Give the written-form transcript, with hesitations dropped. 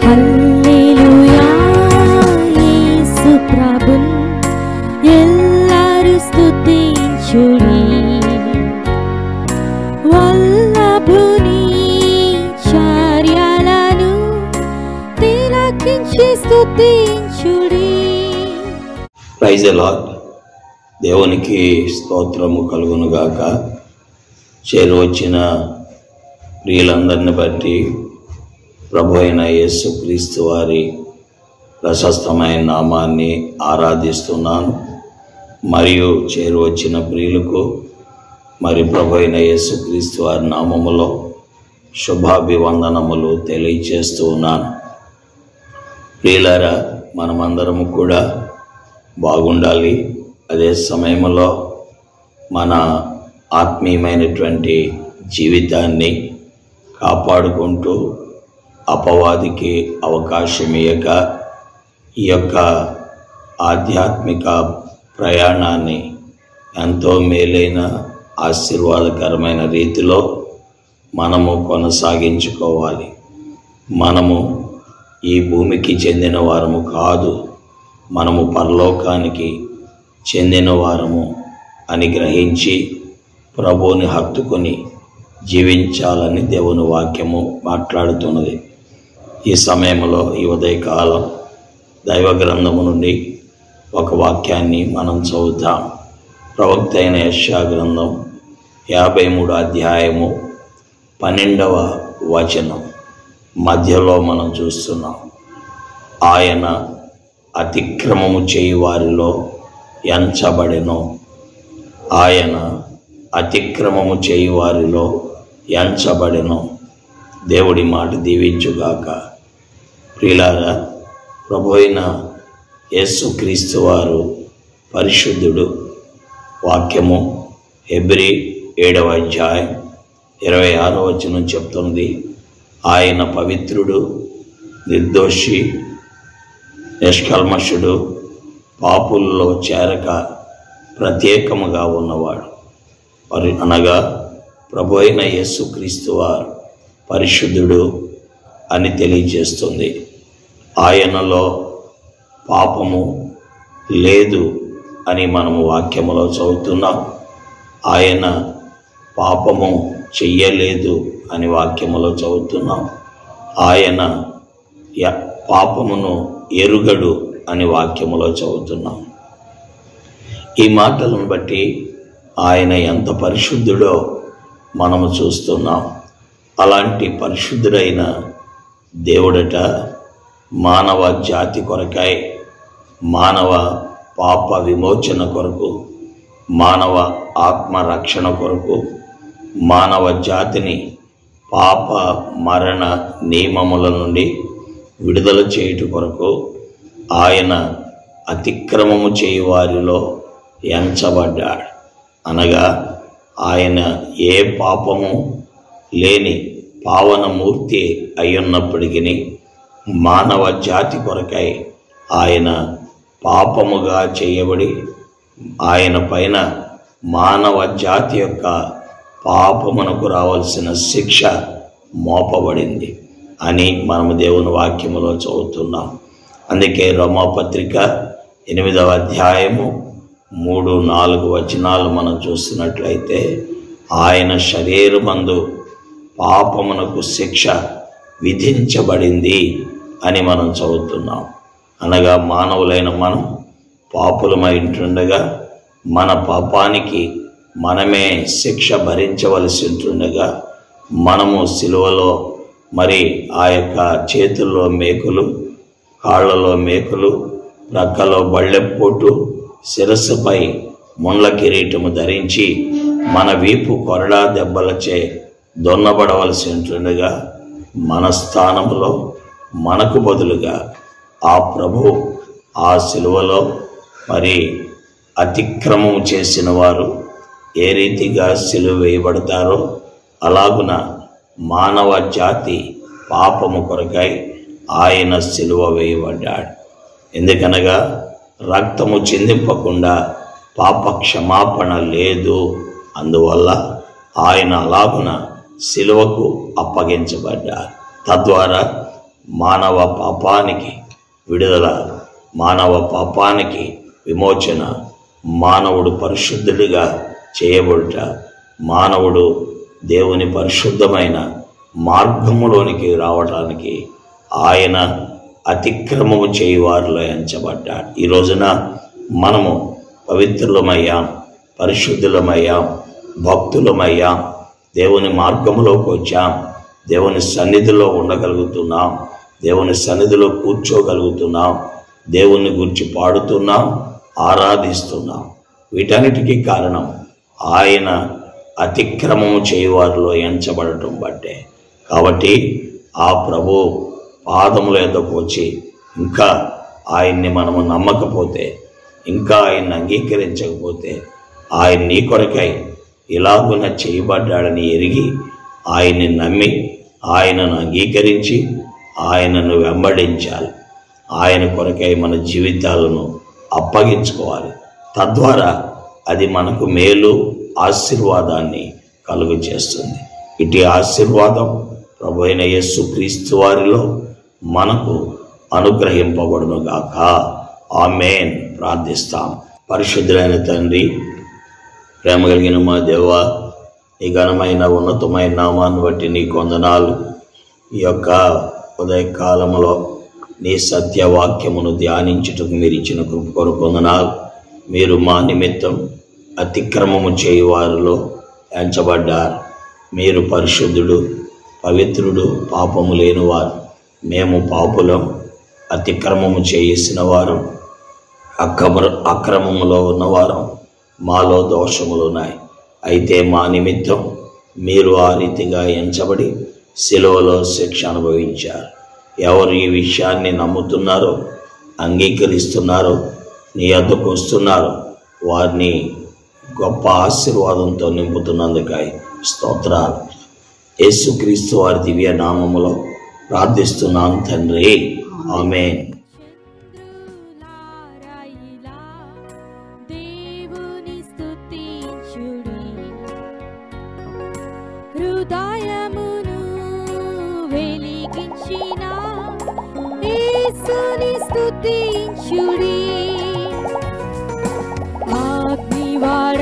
హల్లెలూయా యేసు ప్రభున్ ఎల్లరు స్తుతించుడి వల్లభుని చర్యలను తిలకించి స్తుతించుడి. Praise the Lord. దేవునికి స్తోత్రము కలుగునుగాక. చేరువచ్చిన ప్రియులందరిని బట్టి ప్రభు అయిన యేసుక్రీస్తు వారి ప్రశస్తమైన నామాన్ని ఆరాధిస్తున్నాను. మరియు చేరువచ్చిన ప్రియులకు మరి ప్రభు అయిన యేసుక్రీస్తు వారి నామములో శుభాభివందనములు తెలియచేస్తూ ఉన్నాను. ప్రియులారా, మనమందరము కూడా బాగుండాలి. అదే సమయంలో మన ఆత్మీయమైనటువంటి జీవితాన్ని కాపాడుకుంటూ అపవాదికి అవకాశం ఇయ్యక ఈ యొక్క ఆధ్యాత్మిక ప్రయాణాన్ని ఎంతో మేలైన ఆశీర్వాదకరమైన రీతిలో మనము కొనసాగించుకోవాలి. మనము ఈ భూమికి చెందిన వారము కాదు, మనము పరలోకానికి చెందిన వారము అని గ్రహించి ప్రభువుని హత్తుకొని జీవించాలని దేవుని వాక్యము మాట్లాడుతున్నది. ఈ సమయంలో ఈ ఉదయకాలం దైవ గ్రంథము నుండి ఒక వాక్యాన్ని మనం చదువుతాం. ప్రవక్త అయిన యెషయా గ్రంథం 53వ అధ్యాయము 12వ వచనం మధ్యలో మనం చూస్తున్నాం. ఆయన అతిక్రమము చేయి వారిలో ఎంచబడెను. ఆయన అతిక్రమము చేయి వారిలో ఎంచబడెను. దేవుడి మాట దీవించుగాక. ప్రియులారా, ప్రభు అయిన యేసుక్రీస్తు వారు పరిశుద్ధుడు. వాక్యము హెబ్రీ 7వ అధ్యాయం 26వ వచనం చెప్తుంది, ఆయన పవిత్రుడు, నిర్దోషి, నిష్కల్మషుడు, పాపుల్లో చేరక ప్రత్యేకముగా ఉన్నవాడు. అనగా ప్రభు అయిన యేసుక్రీస్తు వారు పరిశుద్ధుడు అని తెలియజేస్తుంది. ఆయనలో పాపము లేదు అని మనము వాక్యములో చదువుతున్నాం. ఆయన పాపము చెయ్యలేదు అని వాక్యములో చదువుతున్నాం. ఆయన పాపమును ఎరుగడు అని వాక్యములో చదువుతున్నాం. ఈ మాటలను బట్టి ఆయన ఎంత పరిశుద్ధుడో మనము చూస్తున్నాం. అలాంటి పరిశుద్ధుడైన దేవుడట మానవ జాతి కొరకై, మానవ పాప విమోచన కొరకు, మానవ ఆత్మరక్షణ కొరకు, మానవ జాతిని పాప మరణ నియమముల నుండి విడుదల చేయుట కొరకు ఆయన అతిక్రమము చేయి వారిలో ఎంచబడ్డాడు. అనగా ఆయన ఏ పాపము లేని పావనమూర్తి అయ్యున్నప్పటికీ మానవ జాతి కొరకై ఆయన పాపముగా చేయబడి ఆయన పైన మానవ జాతి యొక్క పాపమునకు రావాల్సిన శిక్ష మోపబడింది అని మనము దేవుని వాక్యములో చదువుతున్నాం. అందుకే రోమాపత్రిక 8వ అధ్యాయము 3-4 వచనాలు మనం చూస్తున్నట్లయితే, ఆయన శరీరమందు పాపమునకు శిక్ష విధించబడింది అని మనం చదువుతున్నాం. అనగా మానవులైన మనం పాపులమై ఉంటుండగా, మన పాపానికి మనమే శిక్ష భరించవలసి ఉంటుండగా, మనము సిలువలో మరి ఆ యొక్క చేతుల్లో మేకులు, కాళ్లలో మేకులు, ప్రక్కలో బళ్ళెపోటు, శిరస్సుపై ముండ్ల కిరీటము ధరించి మన వీపు కొరడా దెబ్బలచే దొన్నబడవలసి ఉంటుండగా, మన స్థానంలో మనకు బదులుగా ఆ ప్రభు ఆ సిలువలో మరి అతిక్రమం చేసిన వారు ఏ రీతిగా సిలువ వేయబడతారో అలాగున మానవ జాతి పాపము కొరకై ఆయన సిలువ వేయబడ్డాడు. ఎందుకనగా రక్తము చిందింపకుండా పాప క్షమాపణ లేదు. అందువల్ల ఆయన అలాగున సిలువకు అప్పగించబడ్డారు. తద్వారా మానవ పాపానికి విడుదల, మానవ పాపానికి విమోచన, మానవుడు పరిశుద్ధుడిగా చేయబడుట, మానవుడు దేవుని పరిశుద్ధమైన మార్గములోనికి రావటానికి ఆయన అతిక్రమము చేయువారిలో ఎంచబడ్డాడు. ఈ రోజున మనము పవిత్రులమయ్యాం, పరిశుద్ధులమయ్యాం, భక్తులమయ్యాం, దేవుని మార్గములోకి వచ్చాం, దేవుని సన్నిధిలో ఉండగలుగుతున్నాం, దేవుని సన్నిధిలో కూర్చోగలుగుతున్నాం, దేవుని గురించి పాడుతున్నాం, ఆరాధిస్తున్నాం. వీటన్నిటికీ కారణం ఆయన అతిక్రమము చేయువారిలో ఎంచబడటం బట్టే. కాబట్టి ఆ ప్రభు పాదముల యొద్దకు వచ్చి ఇంకా ఆయన్ని మనము నమ్మకపోతే, ఇంకా ఆయన్ని అంగీకరించకపోతే, ఆయన నీ కొరకై ఇలాగున చేయబడ్డాడని ఎరిగి ఆయన్ని నమ్మి ఆయనను అంగీకరించి ఆయనను వెంబడించాలి. ఆయన కొరకై మన జీవితాలను అప్పగించుకోవాలి. తద్వారా అది మనకు మేలు, ఆశీర్వాదాన్ని కలుగు చేస్తుంది. ఇటు ఆశీర్వాదం ప్రభు అయిన యేసుక్రీస్తు వారిలో మనకు అనుగ్రహింపబడును గాక. ఆమేన్. ప్రార్థిస్తాం. పరిశుద్ధులైన తండ్రి, ప్రేమ కలిగిన మా దేవా, నీ ఘనమైన ఉన్నతమైన నామాన్ని బట్టి నీకు వందనాలు. ఈ యొక్క ఉదయకాలంలో నీ సత్యవాక్యమును ధ్యానించుటకు మీరు ఇచ్చిన కృప కొరకు వందనాలు. మీరు మా నిమిత్తం అతిక్రమము చేయువారిలో ఎంచబడ్డారు. మీరు పరిశుద్ధుడు, పవిత్రుడు, పాపము లేనివారు. మేము పాపులం, అతిక్రమము చేసిన వారం, అక్రమములో ఉన్నవారం, మాలో దోషములు ఉన్నాయి. అయితే మా నిమిత్తం మీరు ఆ రీతిగా ఎంచబడి శిలువలో శిక్ష అనుభవించారు. ఎవరు ఈ విషయాన్ని నమ్ముతున్నారో, అంగీకరిస్తున్నారో, నీ వద్దకు వస్తున్నారో వారిని గొప్ప ఆశీర్వాదంతో నింపుతున్నందుకై స్తోత్రాలు. యేసుక్రీస్తు వారి దివ్య నామములో ప్రార్థిస్తున్నాను తండ్రి. ఆమేన్. దేవుని స్తుతించుడి, హృదయమును వెలిగించిన యేసుని స్తుతించుడి. అగ్నివాడ